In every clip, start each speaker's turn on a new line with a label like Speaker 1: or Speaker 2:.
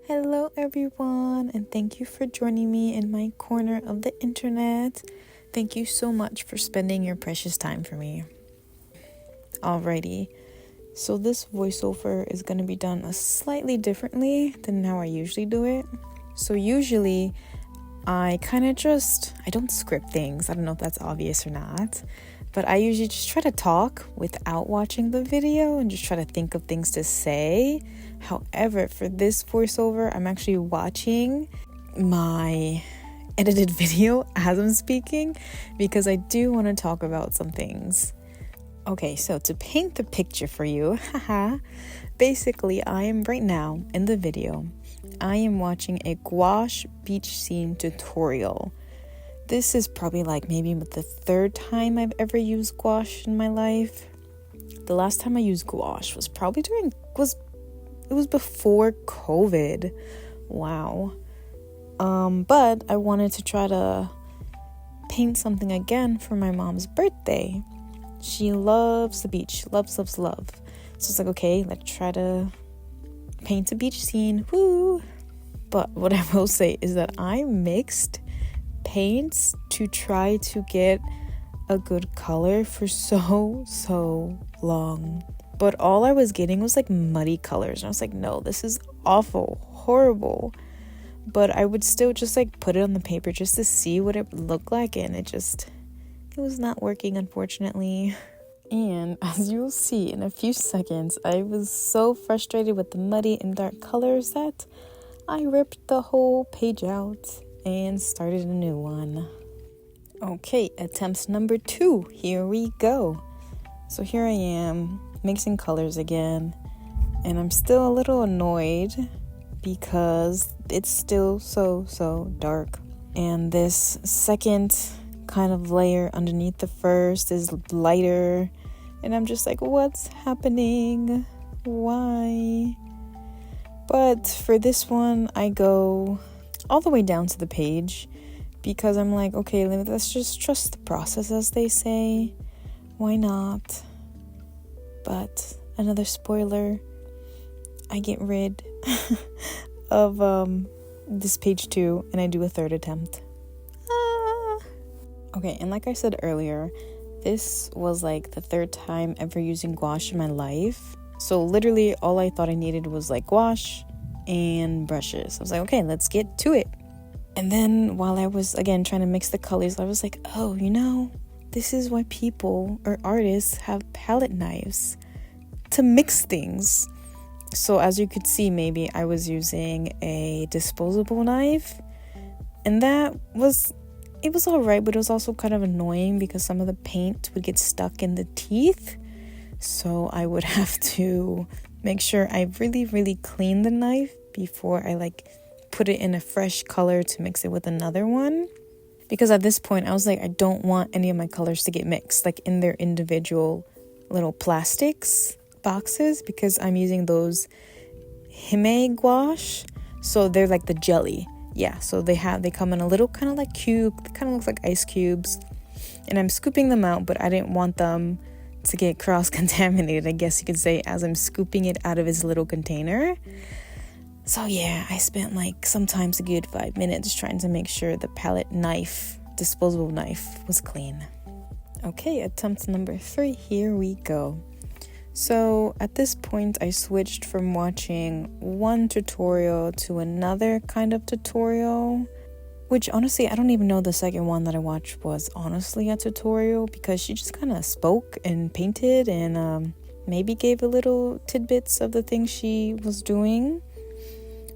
Speaker 1: Hello everyone, and thank you for joining me in my corner of the internet. Thank you so much for spending your precious time for me. Alrighty, so this voiceover is going to be done slightly differently than how I usually do it. So usually I don't script things. I don't know if that's obvious or not, but I usually just try to talk without watching the video and just try to think of things to say. However, for this voiceover, I'm actually watching my edited video as I'm speaking because I do want to talk about some things. Okay, so to paint the picture for you, basically I am right now in the video, I am watching a gouache beach scene tutorial. This is probably maybe the third time I've ever used gouache in my life. The last time I used gouache was probably it was before COVID. Wow. But I wanted to try to paint something again for my mom's birthday. She loves the beach, loves. So it's okay, let's try to paint a beach scene. Woo! But what I will say is that I mixed paints to try to get a good color for so long. But all I was getting was muddy colors. And I was no, this is awful, horrible. But I would still just put it on the paper just to see what it would look like. And it was not working, unfortunately. And as you'll see in a few seconds, I was so frustrated with the muddy and dark colors that I ripped the whole page out and started a new one. Okay, attempt number 2. Here we go. So here I am mixing colors again, and I'm still a little annoyed because it's still so dark. And this second kind of layer underneath the first is lighter, and I'm just what's happening? Why? But for this one, I go all the way down to the page because I'm okay, let's just trust the process, as they say. Why not? But another spoiler, I get rid of this page 2 and I do a third attempt. Okay, and like I said earlier, this was the third time ever using gouache in my life. So literally all I thought I needed was gouache and brushes. I was okay, let's get to it. And then while I was again trying to mix the colors, I was oh, this is why people or artists have palette knives, to mix things. So as you could see, maybe I was using a disposable knife, and it was all right, but it was also kind of annoying because some of the paint would get stuck in the teeth. So I would have to make sure I really clean the knife before I put it in a fresh color to mix it with another one. Because at this point I was I don't want any of my colors to get mixed in their individual little plastics boxes, because I'm using those Hime gouache. So they're the jelly. Yeah, so they come in a little kind of cube. It kind of looks like ice cubes. And I'm scooping them out, but I didn't want them to get cross-contaminated, I guess you could say, as I'm scooping it out of its little container. So yeah, I spent sometimes a good 5 minutes trying to make sure the palette knife, disposable knife, was clean. Okay, attempt number 3, here we go. So at this point, I switched from watching one tutorial to another kind of tutorial, which honestly, I don't even know the second one that I watched was honestly a tutorial, because she just kind of spoke and painted and maybe gave a little tidbits of the things she was doing.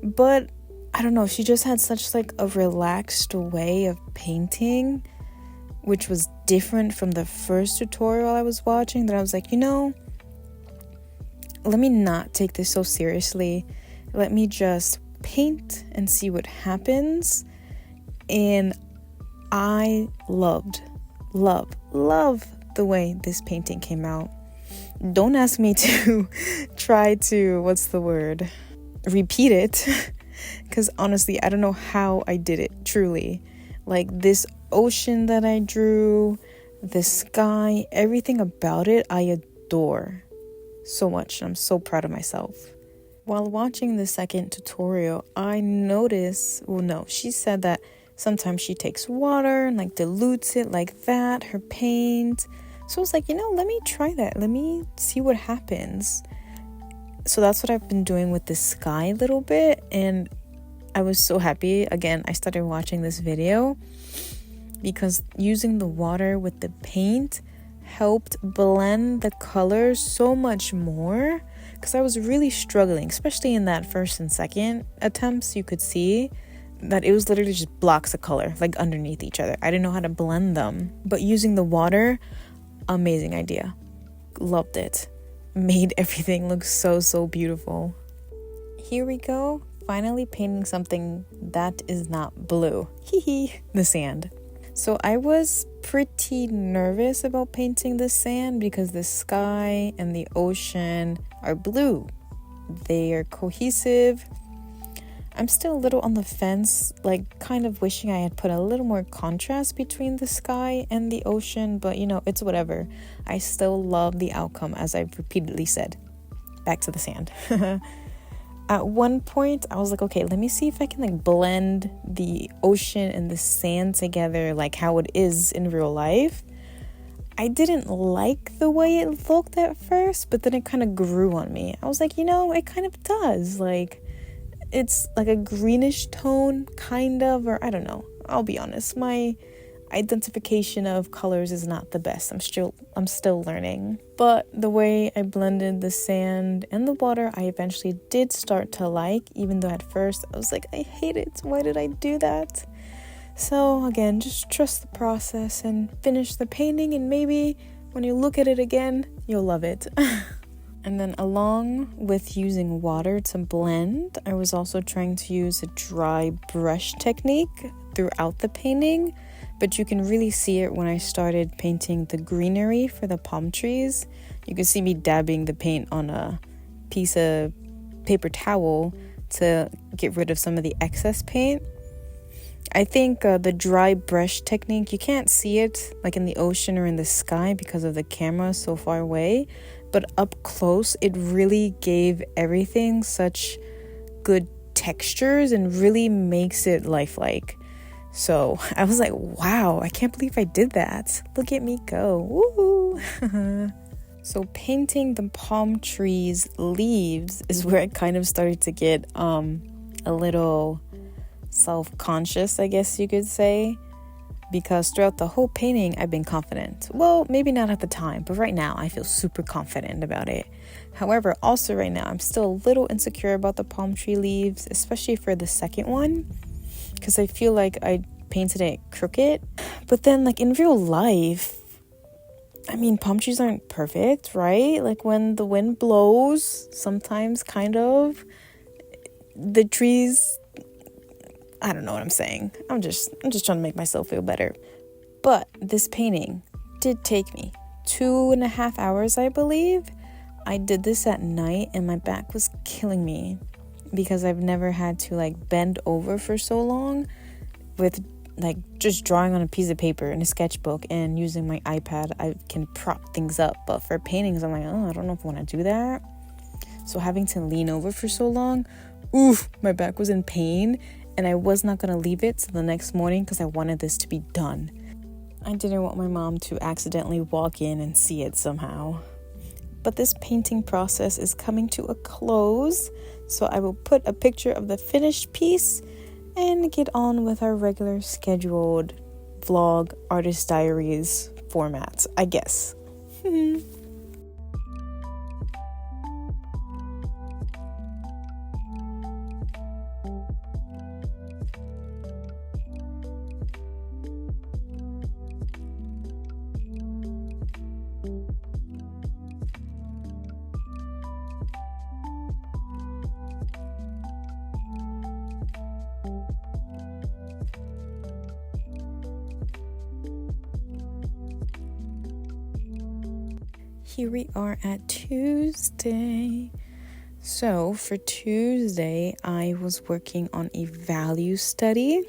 Speaker 1: But I don't know, she just had such a relaxed way of painting, which was different from the first tutorial I was watching, that I was let me not take this so seriously. Let me just paint and see what happens. And I love the way this painting came out. Don't ask me to try to, repeat it. Because honestly, I don't know how I did it, truly. This ocean that I drew, the sky, everything about it, I adore so much. I'm so proud of myself. While watching the second tutorial, I noticed, well, no, she said that sometimes she takes water and like dilutes it like that, her paint. So I was like, let me try that. Let me see what happens. So that's what I've been doing with the sky a little bit. And I was so happy. Again, I started watching this video because using the water with the paint helped blend the colors so much more, because I was really struggling, especially in that first and second attempts. You could see that it was literally just blocks of color like underneath each other. I didn't know how to blend them, but using the water, amazing idea. Loved it. Made everything look so beautiful. Here we go, finally painting something that is not blue. The sand. So I was pretty nervous about painting the sand because the sky and the ocean are blue. They are cohesive. I'm still a little on the fence, like kind of wishing I had put a little more contrast between the sky and the ocean, but it's whatever. I still love the outcome, as I've repeatedly said. Back to the sand. At one point, I was like, okay, let me see if I can like blend the ocean and the sand together like how it is in real life. I didn't like the way it looked at first, but then it kind of grew on me. I was like, it kind of does. Like, it's like a greenish tone, kind of, or I don't know. I'll be honest, my identification of colors is not the best. I'm still learning. But the way I blended the sand and the water, I eventually did start to like, even though at first I was like, I hate it. Why did I do that? So again, just trust the process and finish the painting, and maybe when you look at it again, you'll love it. And then along with using water to blend, I was also trying to use a dry brush technique throughout the painting, but you can really see it when I started painting the greenery for the palm trees. You can see me dabbing the paint on a piece of paper towel to get rid of some of the excess paint. I think the dry brush technique, you can't see it like in the ocean or in the sky because of the camera so far away, but up close it really gave everything such good textures and really makes it lifelike. So I was like, wow, I can't believe I did that. Look at me go. Woo! So painting the palm trees leaves is where I kind of started to get a little self-conscious, I guess you could say, because throughout the whole painting I've been confident. Well, maybe not at the time, but right now I feel super confident about it. However, also right now I'm still a little insecure about the palm tree leaves, especially for the second one, because I feel like I painted it crooked. But then like in real life, I mean, palm trees aren't perfect, right? Like when the wind blows, sometimes kind of the trees, I don't know what I'm saying. I'm just trying to make myself feel better. But this painting did take me 2.5 hours, I believe. I did this at night and my back was killing me because I've never had to like bend over for so long with like just drawing on a piece of paper in a sketchbook and using my iPad. I can prop things up, but for paintings I'm like, I don't know if I want to do that. So having to lean over for so long, my back was in pain, and I was not going to leave it till the next morning because I wanted this to be done. I didn't want my mom to accidentally walk in and see it somehow. But this painting process is coming to a close, so I will put a picture of the finished piece and get on with our regular scheduled vlog, artist diaries format, I guess. Here we are at Tuesday. So for Tuesday, I was working on a value study.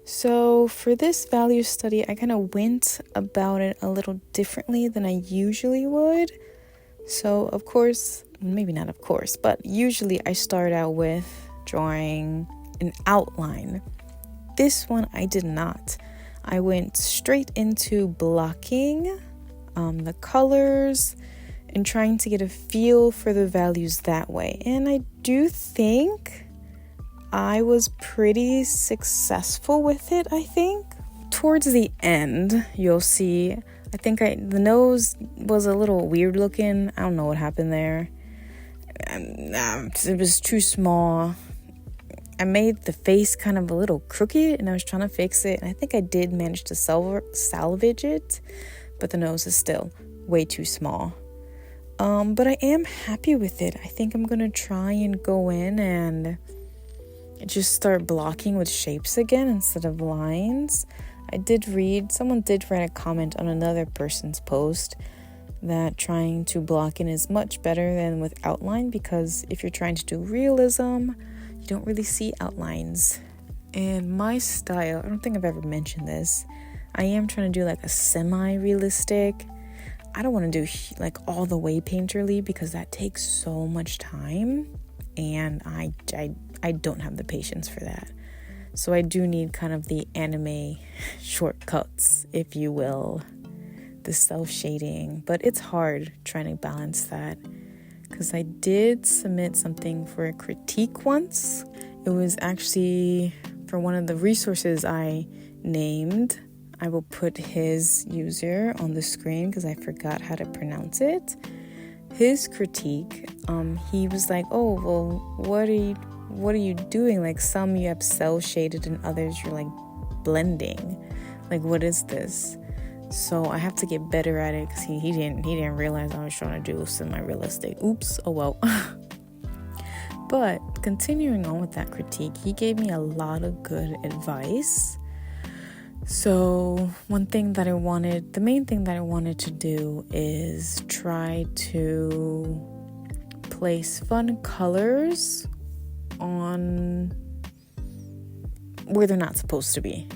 Speaker 1: So for this value study, I kind of went about it a little differently than I usually would. So of course, maybe not of course, but usually I start out with drawing an outline. This one I did not. I went straight into blocking the colors and trying to get a feel for the values that way. And I do think I was pretty successful with it, I think. Towards the end, you'll see, I think the nose was a little weird looking. I don't know what happened there. It was too small. I made the face kind of a little crooked and I was trying to fix it. And I think I did manage to salvage it, but the nose is still way too small. But I am happy with it. I think I'm going to try and go in and just start blocking with shapes again instead of lines. Someone did write a comment on another person's post that trying to block in is much better than with outline, because if you're trying to do realism, you don't really see outlines. And my style, I don't think I've ever mentioned this, I am trying to do like a semi-realistic. I don't want to do like all the way painterly because that takes so much time, and I don't have the patience for that. So I do need kind of the anime shortcuts, if you will, the self-shading. But it's hard trying to balance that, because I did submit something for a critique once. It was actually for one of the resources I named. I will put his user on the screen because I forgot how to pronounce it. His critique, he was like, oh, well, what are you doing? Like, some you have cell shaded and others you're like blending. Like, what is this? So I have to get better at it because he didn't realize I was trying to do semi-realistic. Oops, oh well. But continuing on with that critique, he gave me a lot of good advice. So the main thing that I wanted to do is try to place fun colors on where they're not supposed to be.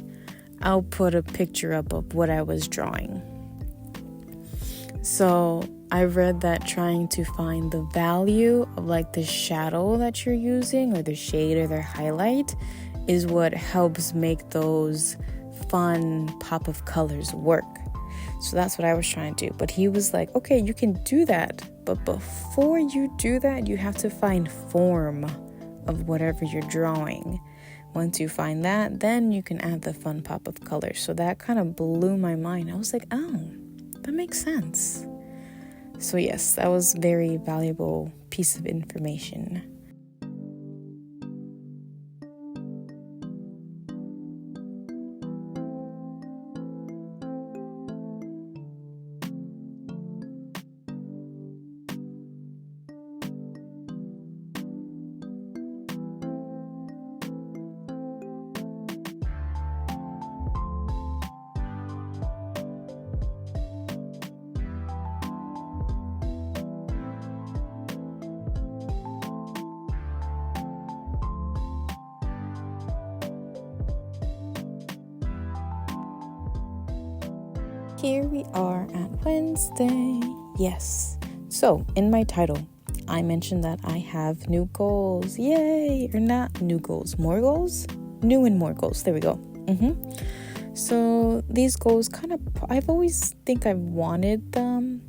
Speaker 1: I'll put a picture up of what I was drawing. So I read that trying to find the value of like the shadow that you're using, or the shade or the highlight, is what helps make those fun pop of colors work. So that's what I was trying to do. But he was like, okay, you can do that, but before you do that, you have to find form of whatever you're drawing. Once you find that, then you can add the fun pop of color. So that kind of blew my mind. I was like, oh, that makes sense. So yes, that was a very valuable piece of information. Here we are at Wednesday. Yes. So, in my title, I mentioned that I have new goals. Yay! Or not new goals, more goals? New and more goals. There we go. So, these goals I've always wanted them.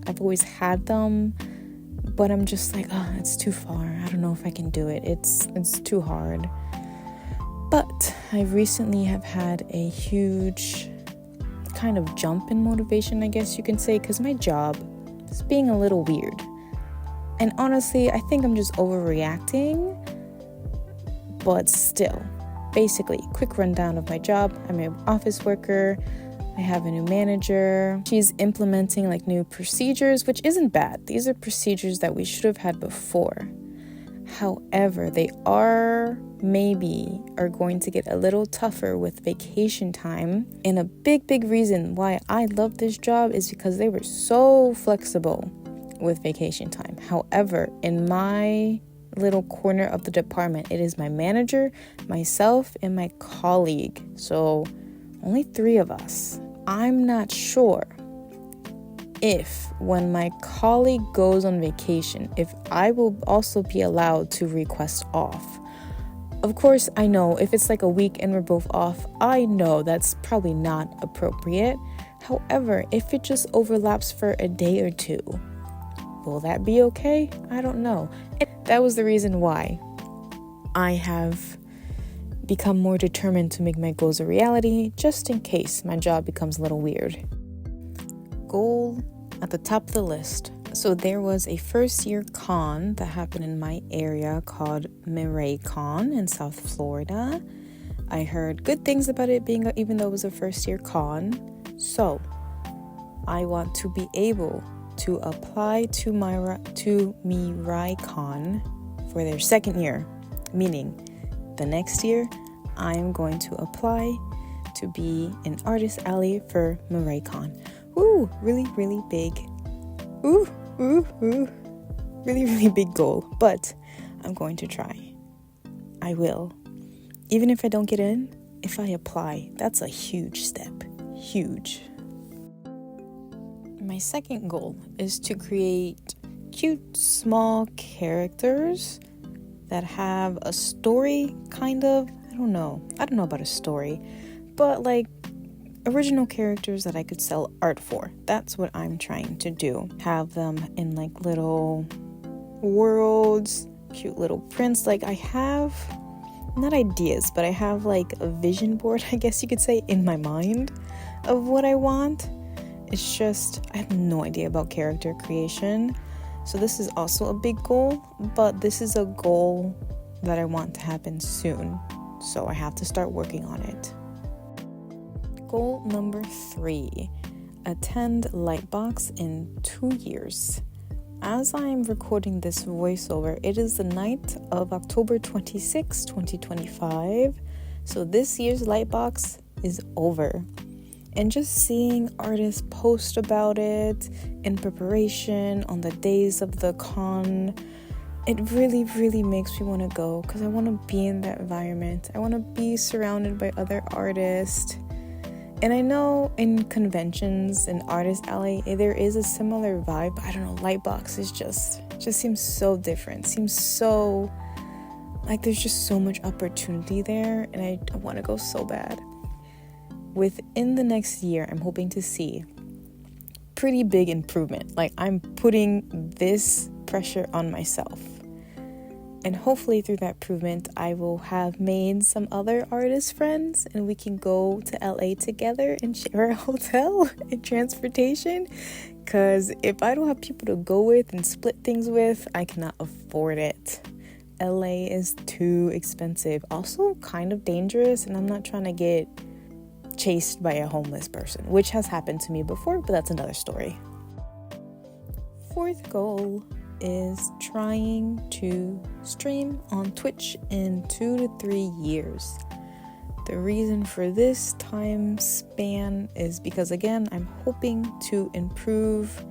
Speaker 1: I've always had them. But I'm just like, it's too far. I don't know if I can do it. It's too hard. But I recently have had a huge kind of jump in motivation, I guess you can say, because my job is being a little weird. And honestly, I think I'm just overreacting. But still, basically, quick rundown of my job. I'm an office worker. I have a new manager. She's implementing like new procedures, which isn't bad. These are procedures that we should have had before. However, they are going to get a little tougher with vacation time. And a big reason why I love this job is because they were so flexible with vacation time. However, in my little corner of the department, it is my manager, myself, and my colleague. So only 3 of us. I'm not sure if when my colleague goes on vacation, if I will also be allowed to request off. Of course, I know if it's like a week and we're both off, I know that's probably not appropriate. However, if it just overlaps for a day or two, will that be okay? I don't know. And that was the reason why I have become more determined to make my goals a reality, just in case my job becomes a little weird. Goal at the top of the list. So there was a first year con that happened in my area called MirayCon in South Florida. I heard good things about it being, even though it was a first year con. So I want to be able to apply to MirayCon for their second year, meaning the next year I'm going to apply to be an artist alley for MirayCon. Ooh, really, really big. Ooh. Really, really big goal, but I'm going to try. I will. Even if I don't get in, if I apply, that's a huge step. Huge. My second goal is to create cute, small characters that have a story, kind of. I don't know about a story, but like original characters that I could sell art for. That's what I'm trying to do. Have them in like little worlds, cute little prints. Like I have, not ideas, but I have like a vision board, I guess you could say, in my mind of what I want. It's just, I have no idea about character creation. So this is also a big goal, but this is a goal that I want to happen soon. So I have to start working on it. Goal number 3, attend Lightbox in 2 years. As I'm recording this voiceover, it is the night of October 26, 2025. So this year's Lightbox is over. And just seeing artists post about it in preparation on the days of the con, it really, really makes me want to go because I want to be in that environment. I want to be surrounded by other artists. And I know in conventions and Artist Alley, there is a similar vibe, but I don't know, Lightbox is just seems so different. Seems so, like there's just so much opportunity there, and I want to go so bad. Within the next year, I'm hoping to see pretty big improvement. Like I'm putting this pressure on myself. And hopefully through that improvement, I will have made some other artist friends and we can go to LA together and share a hotel and transportation. Because if I don't have people to go with and split things with, I cannot afford it. LA is too expensive. Also kind of dangerous, and I'm not trying to get chased by a homeless person, which has happened to me before, but that's another story. Fourth goal is trying to stream on Twitch in 2 to 3 years. The reason for this time span is because, again, I'm hoping to improve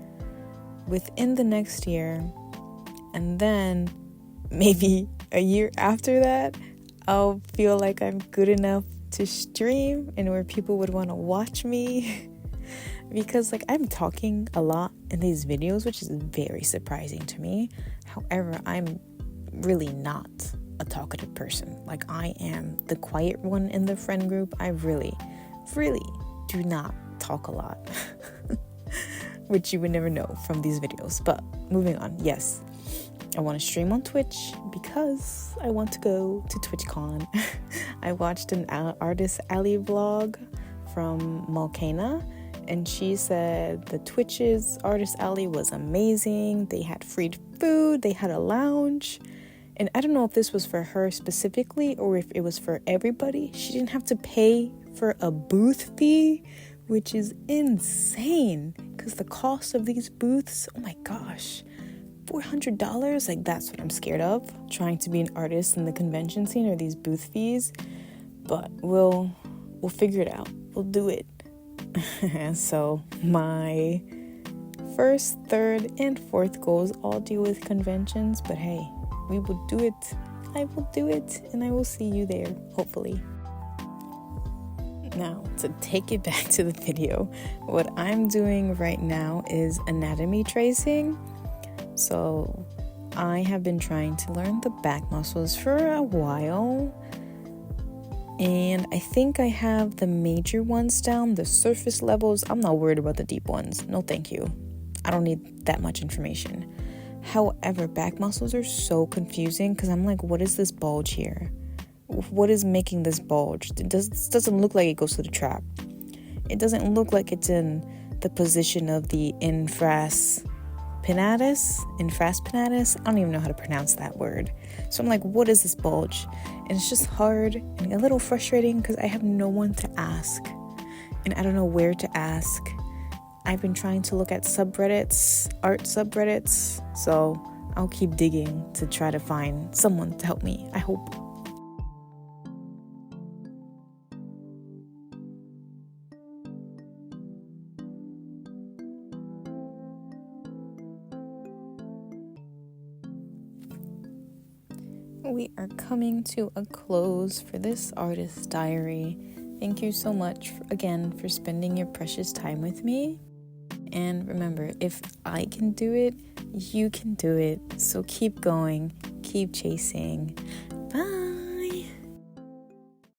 Speaker 1: within the next year, and then maybe a year after that, I'll feel like I'm good enough to stream and where people would want to watch me. Because like I'm talking a lot in these videos, which is very surprising to me. However, I'm really not a talkative person. Like I am the quiet one in the friend group. I really do not talk a lot. Which you would never know from these videos. But moving on, yes. I want to stream on Twitch because I want to go to TwitchCon. I watched an Artist Alley vlog from Malkana, and she said the Twitch's Artist Alley was amazing. They had free food, they had a lounge, and I don't know if this was for her specifically or if it was for everybody. She didn't have to pay for a booth fee, which is insane because the cost of these booths, oh my gosh, $400. Like that's what I'm scared of, trying to be an artist in the convention scene or these booth fees. But we'll figure it out. We'll do it. So my first, third, and fourth goals all deal with conventions, but hey, we will do it. I will do it, and I will see you there, hopefully. Now, to take it back to the video, what I'm doing right now is anatomy tracing. So I have been trying to learn the back muscles for a while, and I think I have the major ones down, the surface levels. I'm not worried about the deep ones. No, thank you. I don't need that much information. However, back muscles are so confusing because I'm like, what is this bulge here? What is making this bulge? It doesn't look like it goes to the trap. It doesn't look like it's in the position of the infraspinatus. I don't even know how to pronounce that word. So I'm like, what is this bulge? And it's just hard and a little frustrating because I have no one to ask. And I don't know where to ask. I've been trying to look at subreddits, art subreddits. So I'll keep digging to try to find someone to help me, I hope. We are coming to a close for this artist's diary. Thank you so much again for spending your precious time with me. And remember, if I can do it, you can do it. So keep going, keep chasing. Bye.